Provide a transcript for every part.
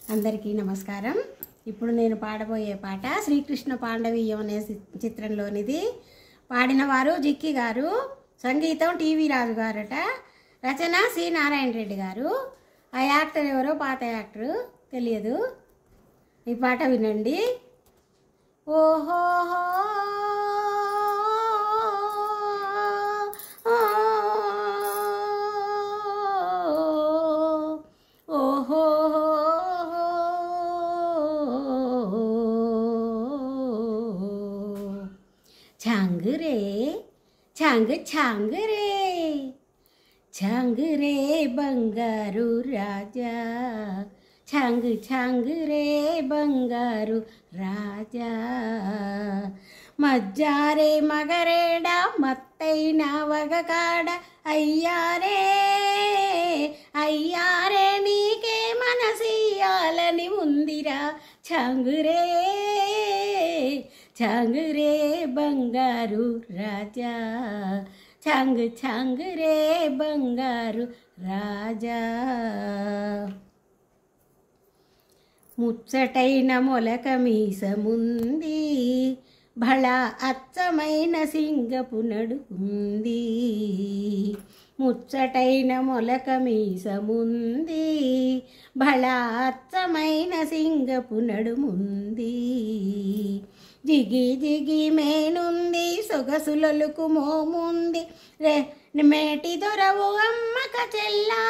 అందరికీ నమస్కారం. ఇప్పుడు నేను పాడబోయే పాట శ్రీకృష్ణ పాండవీయం అనే చిత్రంలోనిది. పాడిన వారు జిక్కి గారు, సంగీతం టీవీ రాజు గారట, రచన సి నారాయణ రెడ్డి గారు. ఆ యాక్టర్ ఎవరో పాత యాక్టరు తెలియదు. ఈ పాట వినండి. ఓహోహో छांग रे छांग छांग रे छांग रे बंगारू राजा छांग छांग रे बंगारू राजा मज्जारे मगरेडा मत्तैना वगकाड अय्यारे अय्यारे नीके मनसियाలని ఉందిరా छांग रे छांग रे बंगारू राजा छांग छांग रे बंगारू राजा ముచ్చటైన మొలక మీసముంది భళ అచ్చమైన సింగపు నడుముంది ముచ్చటైన మొలక మీసముంది భళ అచ్చమైన సింగపు నడుముంది జిగి జిగి మేనుంది సొగసులలకు మోముంది రే మేటి దొరవు అమ్మక చెల్లా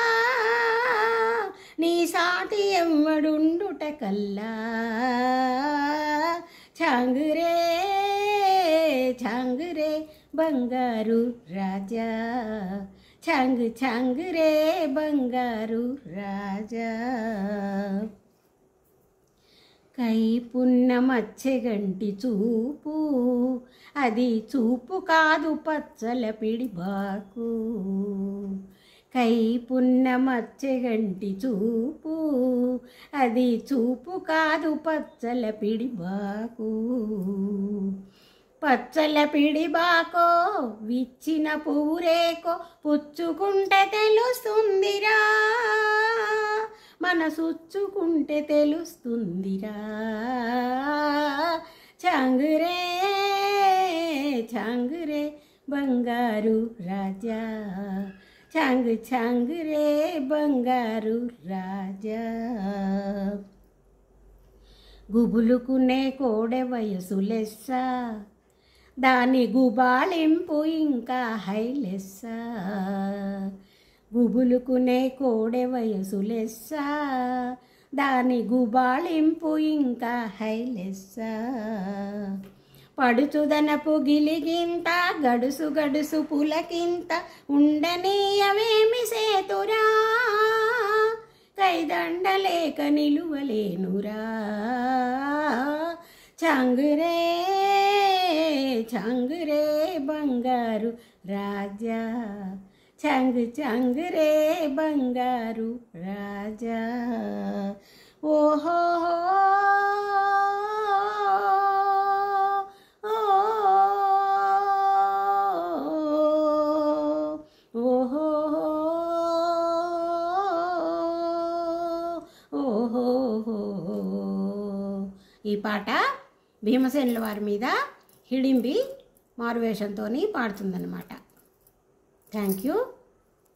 నీ సాటి ఎమ్మడుండుట కల్లా छांग रे बंगारू राजा छांग छांग रे बंगारू राजा కైపున్న మచ్చగంటి చూపు అది చూపు కాదు పచ్చల పిడిబాకు కైపున్న మచ్చగంటి చూపు అది చూపు కాదు పచ్చల పిడిబాకు పచ్చల పిడిబాకో విచ్చిన పూరేకో పుచ్చుకుంటే తెలుస్తుందిరా మనసుచ్చుకుంటే తెలుస్తుందిరా छांग रे बंगारू राजा छांग छांग रे बंगारू राजा గుబులుకునే కోడె వయసు లెస్స దాని గుబాళింపు ఇంకా హైలెస్స గుబులుకునే కోడె వయసు లెస్స దాని గుబాళింపు ఇంకా హైలెస్స పడుచుదనపు గిలిగింత గడుసు గడుసు పులకింత ఉండనీయవేమి సేతురా కైదండలేక నిలువలేనురా छांग रे बंगारू राजा छांग छांग रे बंगारू राजा ओहो ఈ పాట భీమసేనుల వారి మీద హిడింబి మారువేషంతో పాడుతుందన్నమాట. Thank you.